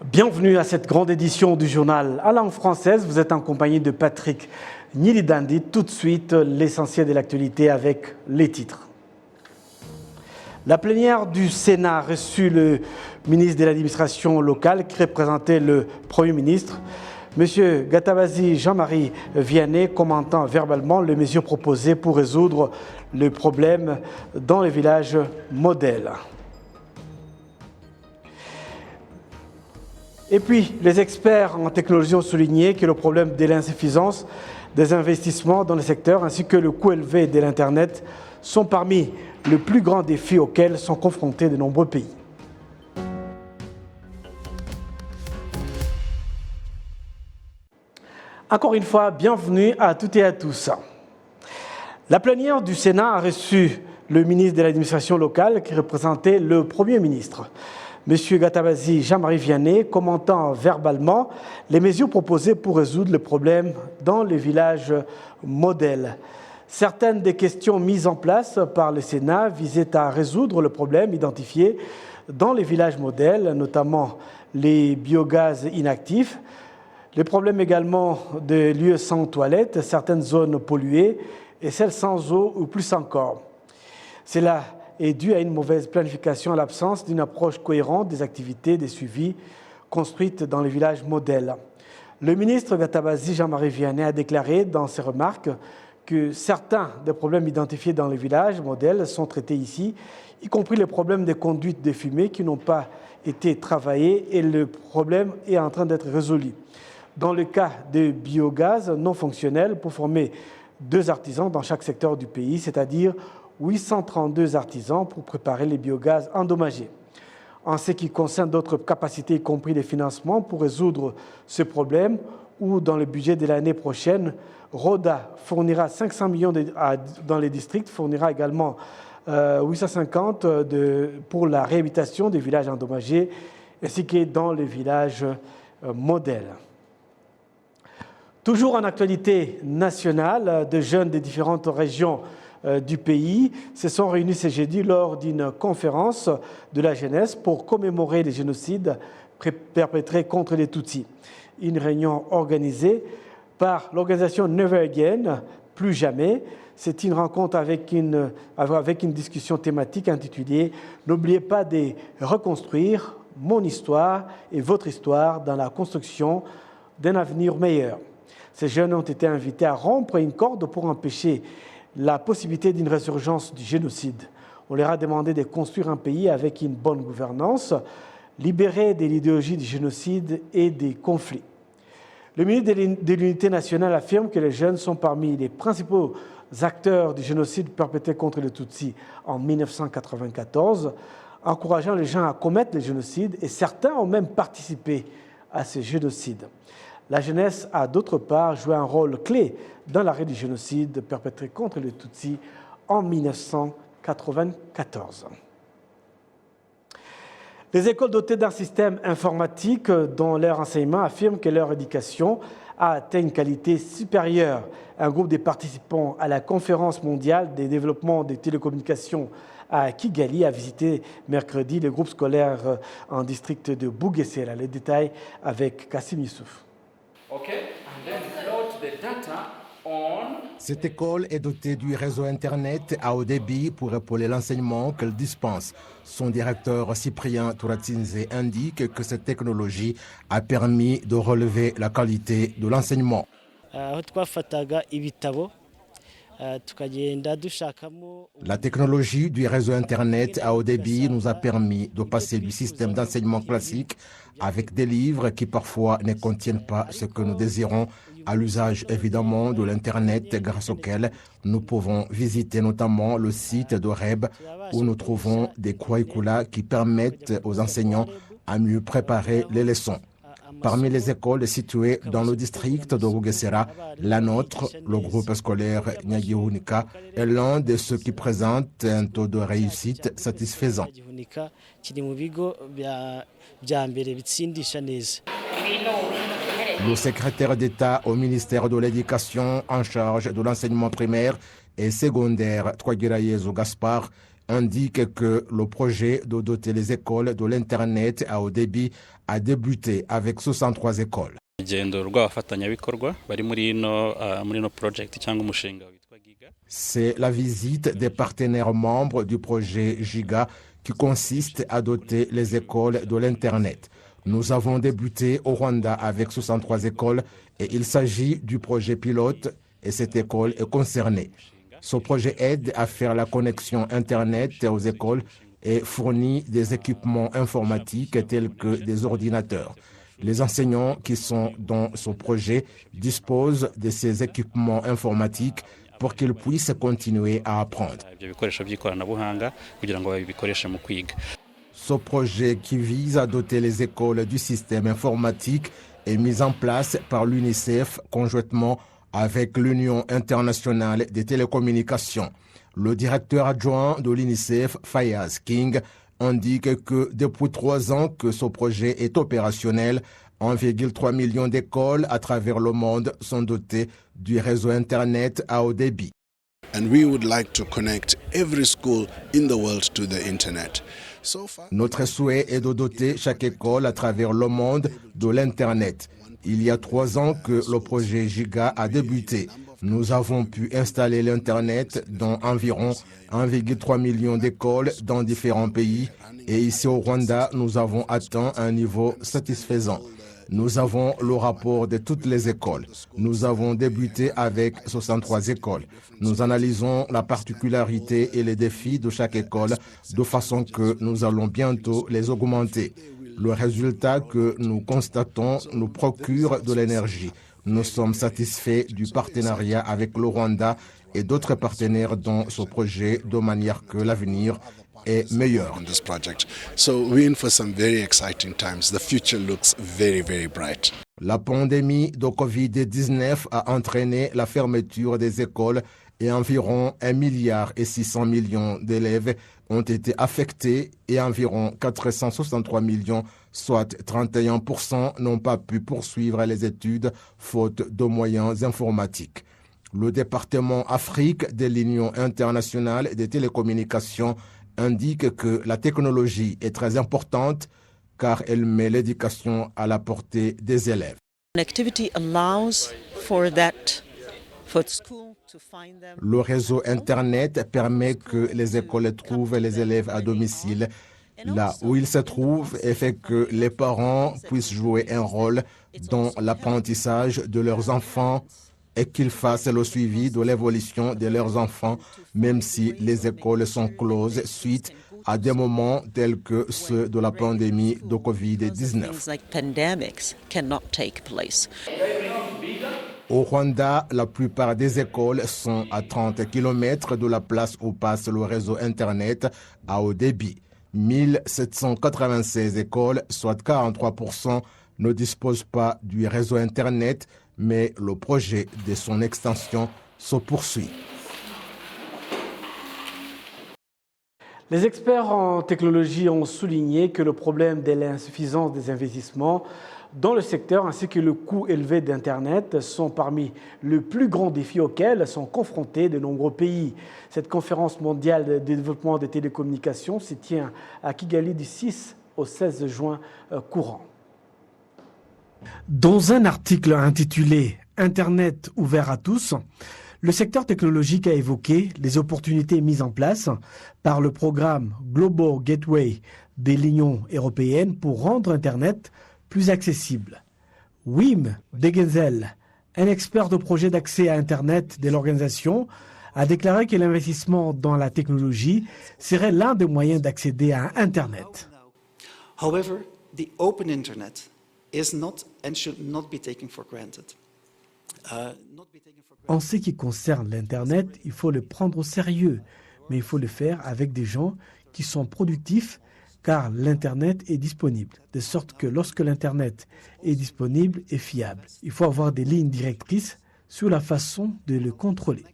Bienvenue à cette grande édition du journal à langue française. Vous êtes en compagnie de Patrick Nyilidandi. Tout de suite, l'essentiel de l'actualité avec les titres. La plénière du Sénat a reçu le ministre de l'administration locale qui représentait le Premier ministre. M. Gatabazi Jean-Marie Vianney commentant verbalement les mesures proposées pour résoudre le problème dans les villages modèles. Et puis, les experts en technologie ont souligné que le problème de l'insuffisance des investissements dans le secteur ainsi que le coût élevé de l'Internet sont parmi les plus grands défis auxquels sont confrontés de nombreux pays. Encore une fois, bienvenue à toutes et à tous. La plénière du Sénat a reçu le ministre de l'administration locale qui représentait le Premier ministre. M. Gatabazi Jean-Marie Vianney commentant verbalement les mesures proposées pour résoudre le problème dans les villages modèles. Certaines des questions mises en place par le Sénat visaient à résoudre le problème identifié dans les villages modèles, notamment les biogaz inactifs, les problèmes également de lieux sans toilettes, certaines zones polluées et celles sans eau ou plus encore. Cela est dû à une mauvaise planification, à l'absence d'une approche cohérente des activités de suivi construites dans les villages modèles. Le ministre Gatabazi Jean-Marie Vianney a déclaré dans ses remarques que certains des problèmes identifiés dans les villages modèles sont traités ici, y compris les problèmes de conduite de fumée qui n'ont pas été travaillés et le problème est en train d'être résolu. Dans le cas de biogaz non fonctionnel pour former 2 artisans dans chaque secteur du pays, c'est-à-dire 832 artisans pour préparer les biogaz endommagés. En ce qui concerne d'autres capacités, y compris les financements pour résoudre ce problème, ou dans le budget de l'année prochaine, RODA fournira 500 millions dans les districts, fournira également 850 pour la réhabilitation des villages endommagés, ainsi que dans les villages modèles. Toujours en actualité nationale, des jeunes des différentes régions du pays se sont réunis ce jeudi lors d'une conférence de la jeunesse pour commémorer les génocides perpétrés contre les Tutsis. Une réunion organisée par l'organisation Never Again, Plus Jamais. C'est une rencontre avec une discussion thématique intitulée « N'oubliez pas de reconstruire mon histoire et votre histoire dans la construction d'un avenir meilleur ». Ces jeunes ont été invités à rompre une corde pour empêcher la possibilité d'une résurgence du génocide. On leur a demandé de construire un pays avec une bonne gouvernance, libéré de l'idéologie du génocide et des conflits. Le ministre de l'Unité nationale affirme que les jeunes sont parmi les principaux acteurs du génocide perpétré contre les Tutsis en 1994, encourageant les gens à commettre le génocide et certains ont même participé à ce génocide. La jeunesse a d'autre part joué un rôle clé dans l'arrêt du génocide perpétré contre les Tutsis en 1994. Les écoles dotées d'un système informatique dont leur enseignement affirme que leur éducation a atteint une qualité supérieure. Un groupe de participants à la conférence mondiale des développements des télécommunications à Kigali a visité mercredi le groupe scolaire en district de Bugesera. Les détails avec Kassim Youssouf. Cette école est dotée du réseau Internet à haut débit pour épauler l'enseignement qu'elle dispense. Son directeur Cyprien Touratsinze indique que cette technologie a permis de relever la qualité de l'enseignement. La technologie du réseau Internet à haut débit nous a permis de passer du système d'enseignement classique avec des livres qui parfois ne contiennent pas ce que nous désirons à l'usage évidemment de l'Internet grâce auquel nous pouvons visiter notamment le site de REB où nous trouvons des curricula qui permettent aux enseignants à mieux préparer les leçons. Parmi les écoles situées dans le district de Bugesera, la nôtre, le groupe scolaire Nyagihunika, est l'un de ceux qui présentent un taux de réussite satisfaisant. Le secrétaire d'État au ministère de l'Éducation en charge de l'enseignement primaire et secondaire, Twagirayezu Gaspard, indique que le projet de doter les écoles de l'Internet à haut débit a débuté avec 63 écoles. C'est la visite des partenaires membres du projet Giga qui consiste à doter les écoles de l'Internet. Nous avons débuté au Rwanda avec 63 écoles et il s'agit du projet pilote et cette école est concernée. Ce projet aide à faire la connexion Internet aux écoles et fournit des équipements informatiques tels que des ordinateurs. Les enseignants qui sont dans ce projet disposent de ces équipements informatiques pour qu'ils puissent continuer à apprendre. Ce projet qui vise à doter les écoles du système informatique est mis en place par l'UNICEF conjointement avec l'Union internationale des télécommunications. Le directeur adjoint de l'UNICEF, Fayaz King, indique que depuis 3 ans que ce projet est opérationnel, 1,3 million d'écoles à travers le monde sont dotées du réseau Internet à haut débit. And we would like to connect every school in the world to the Internet. Notre souhait est de doter chaque école à travers le monde de l'Internet. Il y a 3 ans que le projet Giga a débuté. Nous avons pu installer l'Internet dans environ 1,3 million d'écoles dans différents pays et ici au Rwanda, nous avons atteint un niveau satisfaisant. Nous avons le rapport de toutes les écoles. Nous avons débuté avec 63 écoles. Nous analysons la particularité et les défis de chaque école de façon que nous allons bientôt les augmenter. Le résultat que nous constatons nous procure de l'énergie. Nous sommes satisfaits du partenariat avec le Rwanda et d'autres partenaires dans ce projet de manière que l'avenir est meilleur. So we're in for some very exciting times. The future looks very, very bright. La pandémie de Covid-19 a entraîné la fermeture des écoles et environ 1,6 milliard d'élèves ont été affectés et environ 463 millions, soit 31%, n'ont pas pu poursuivre les études faute de moyens informatiques. Le département Afrique de l'Union internationale des télécommunications indique que la technologie est très importante car elle met l'éducation à la portée des élèves. Le réseau Internet permet que les écoles trouvent les élèves à domicile, là où ils se trouvent, et fait que les parents puissent jouer un rôle dans l'apprentissage de leurs enfants et qu'ils fassent le suivi de l'évolution de leurs enfants, même si les écoles sont closes suite à des moments tels que ceux de la pandémie de Covid-19. Au Rwanda, la plupart des écoles sont à 30 km de la place où passe le réseau Internet à haut débit. 1796 écoles, soit 43%, ne disposent pas du réseau Internet, mais le projet de son extension se poursuit. Les experts en technologie ont souligné que le problème de l'insuffisance des investissements dans le secteur ainsi que le coût élevé d'Internet sont parmi les plus grands défis auxquels sont confrontés de nombreux pays. Cette conférence mondiale de développement des télécommunications se tient à Kigali du 6 au 16 juin courant. Dans un article intitulé « Internet ouvert à tous », le secteur technologique a évoqué les opportunités mises en place par le programme Global Gateway de l'Union européenne pour rendre Internet plus accessible. Wim Degenzel, un expert de projet d'accès à Internet de l'organisation, a déclaré que l'investissement dans la technologie serait l'un des moyens d'accéder à Internet. However, the open Internet is not and should not be taken for granted. En ce qui concerne l'Internet, il faut le prendre au sérieux, mais il faut le faire avec des gens qui sont productifs, car l'Internet est disponible, de sorte que lorsque l'Internet est disponible et fiable, il faut avoir des lignes directrices sur la façon de le contrôler.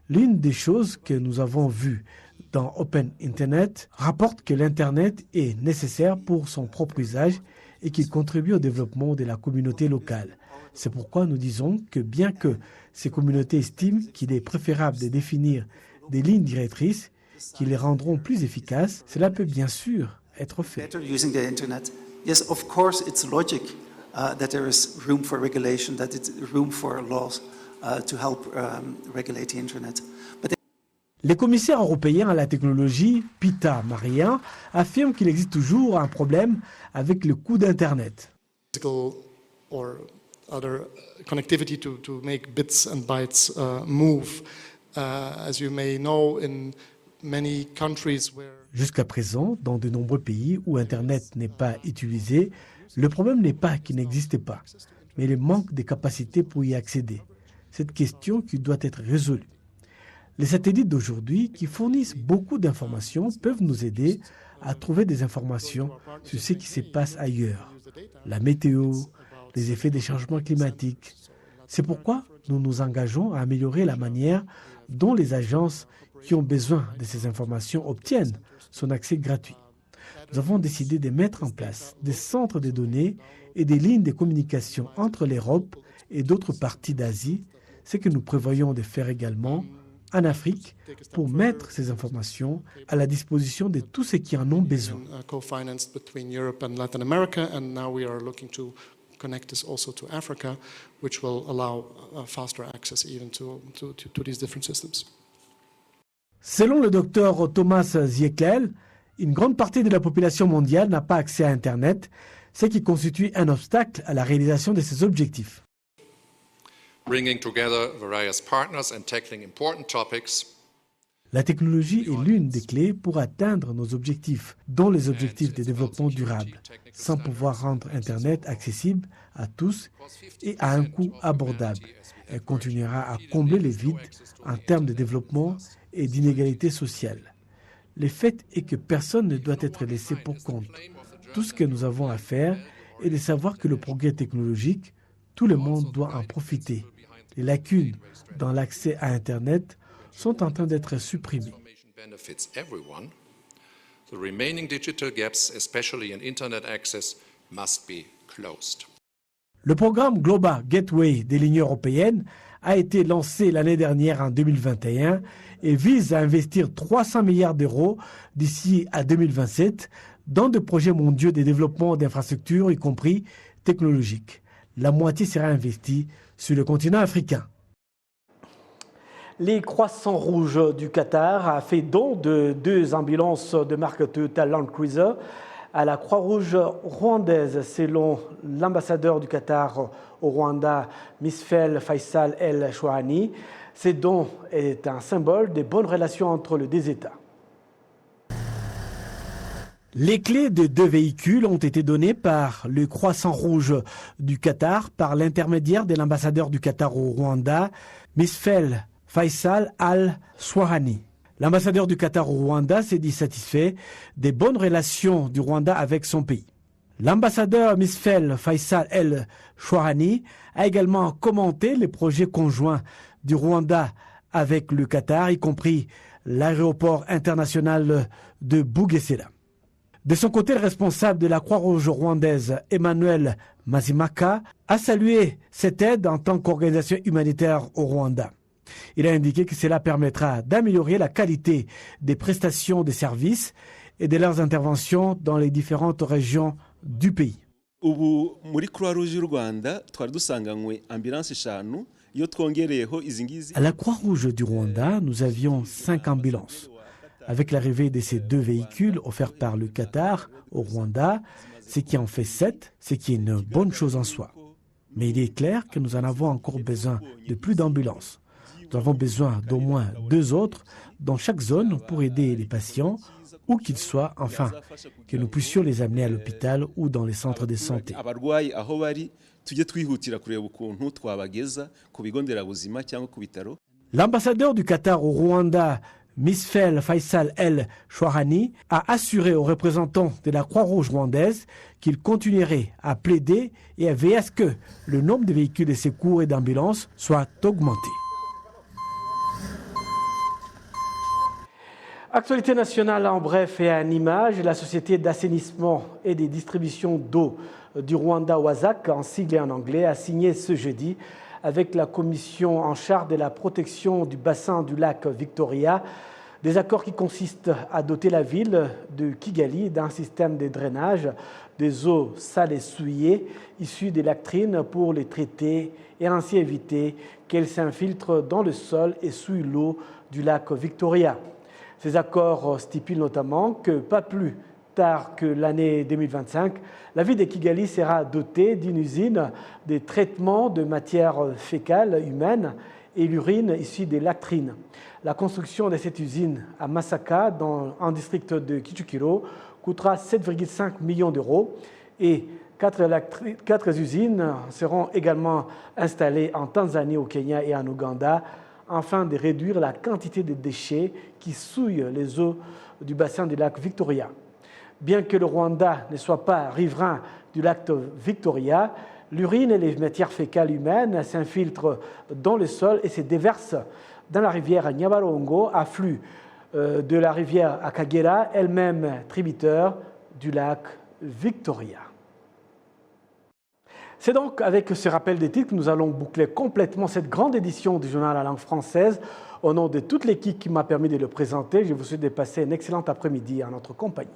L'une des choses que nous avons vues dans Open Internet rapporte que l'Internet est nécessaire pour son propre usage et qu'il contribue au développement de la communauté locale. C'est pourquoi nous disons que bien que ces communautés estiment qu'il est préférable de définir des lignes directrices, qui les rendront plus efficaces, cela peut bien sûr être fait. Better using the internet. Yes, of course, it's logic that there is room for regulation, that it's room for laws to help regulate the internet. But Les commissaires européens à la technologie, Pita Marian, affirment qu'il existe toujours un problème avec le coût d'Internet. Or other connectivity to make bits and bytes move. As you may know, in many countries where Jusqu'à présent, dans de nombreux pays où Internet n'est pas utilisé, le problème n'est pas qu'il n'existe pas, mais le manque de capacités pour y accéder. Cette question qui doit être résolue. Les satellites d'aujourd'hui, qui fournissent beaucoup d'informations, peuvent nous aider à trouver des informations sur ce qui se passe ailleurs. La météo, les effets des changements climatiques. C'est pourquoi nous nous engageons à améliorer la manière dont les agences qui ont besoin de ces informations obtiennent son accès gratuit. Nous avons décidé de mettre en place des centres de données et des lignes de communication entre l'Europe et d'autres parties d'Asie, ce que nous prévoyons de faire également en Afrique pour mettre ces informations à la disposition de tous ceux qui en ont besoin. co-financed between Europe and Latin America, and now we are looking to connect this also to Africa, which will allow faster access even to these different systems. Selon le docteur Thomas Ziekel, une grande partie de la population mondiale n'a pas accès à Internet, ce qui constitue un obstacle à la réalisation de ces objectifs. Bringing together various partners and tackling important topics. La technologie est l'une des clés pour atteindre nos objectifs, dont les objectifs de développement durable, sans pouvoir rendre Internet accessible à tous et à un coût abordable. Elle continuera à combler les vides en termes de développement et d'inégalité sociale. Le fait est que personne ne doit être laissé pour compte. Tout ce que nous avons à faire est de savoir que le progrès technologique, tout le monde doit en profiter. Les lacunes dans l'accès à Internet sont en train d'être supprimées. Benefits everyone. The remaining digital gaps, especially in internet access, must be closed. Le programme Global Gateway de l'Union européenne a été lancé l'année dernière en 2021 et vise à investir 300 milliards d'euros d'ici à 2027 dans des projets mondiaux de développement d'infrastructures, y compris technologiques. La moitié sera investie sur le continent africain. Les Croissants Rouges du Qatar a fait don de 2 ambulances de marque Toyota Land Cruiser à la Croix-Rouge rwandaise, selon l'ambassadeur du Qatar au Rwanda, Misfel Faisal El Chouhani. Ce don est un symbole des bonnes relations entre les deux États. Les clés de 2 véhicules ont été données par le Croissant Rouge du Qatar par l'intermédiaire de l'ambassadeur du Qatar au Rwanda, Misfel Faisal Al-Swahani. L'ambassadeur du Qatar au Rwanda s'est dit satisfait des bonnes relations du Rwanda avec son pays. L'ambassadeur Misfel Faisal El-Chouhani a également commenté les projets conjoints du Rwanda avec le Qatar, y compris l'aéroport international de Bugesera. De son côté, le responsable de la Croix-Rouge rwandaise, Emmanuel Mazimaka, a salué cette aide en tant qu'organisation humanitaire au Rwanda. Il a indiqué que cela permettra d'améliorer la qualité des prestations de services et de leurs interventions dans les différentes régions du pays. Ubu muri Croix-Rouge y'u Rwanda twari dusanganywe ambulance 5 iyo twongereyeho izi ngizi. À la Croix-Rouge du Rwanda, nous avions 5 ambulances. Avec l'arrivée de ces 2 véhicules offerts par le Qatar au Rwanda, ce qui en fait 7, ce qui est une bonne chose en soi. Mais il est clair que nous en avons encore besoin de plus d'ambulances. Nous avons besoin d'au moins 2 autres dans chaque zone pour aider les patients, où qu'ils soient, enfin, que nous puissions les amener à l'hôpital ou dans les centres de santé. Abarwayi aho bari tujye twihutira kureba ukuntu twabageza ku bigo nderabuzima cyangwa ku bitaro. L'ambassadeur du Qatar au Rwanda, Misfel Faisal El Chouhani, a assuré aux représentants de la Croix-Rouge rwandaise qu'il continuerait à plaider et à veiller à ce que le nombre de véhicules de secours et d'ambulances soit augmenté. Actualité nationale en bref et en images, la société d'assainissement et de distribution d'eau du Rwanda WASAC, en sigle et en anglais, a signé ce jeudi avec la commission en charge de la protection du bassin du lac Victoria Des accords qui consistent à doter la ville de Kigali d'un système de drainage des eaux salées souillées issues des latrines pour les traiter et ainsi éviter qu'elles s'infiltrent dans le sol et souillent l'eau du lac Victoria. Ces accords stipulent notamment que pas plus tard que l'année 2025, la ville de Kigali sera dotée d'une usine de traitement de matières fécales humaines et l'urine issue des latrines. La construction de cette usine à Masaka, dans un district de Kichukiro, coûtera 7,5 millions d'euros et 4 usines seront également installées en Tanzanie, au Kenya et en Ouganda afin de réduire la quantité de déchets qui souillent les eaux du bassin du lac Victoria. Bien que le Rwanda ne soit pas riverain du lac Victoria, l'urine et les matières fécales humaines s'infiltrent dans le sol et se déversent dans la rivière Nyabarongo, affluent de la rivière Akagera, elle-même tributaire du lac Victoria. C'est donc avec ce rappel des titres que nous allons boucler complètement cette grande édition du journal à langue française. Au nom de toute l'équipe qui m'a permis de le présenter, je vous souhaite de passer un excellent après-midi en notre compagnie.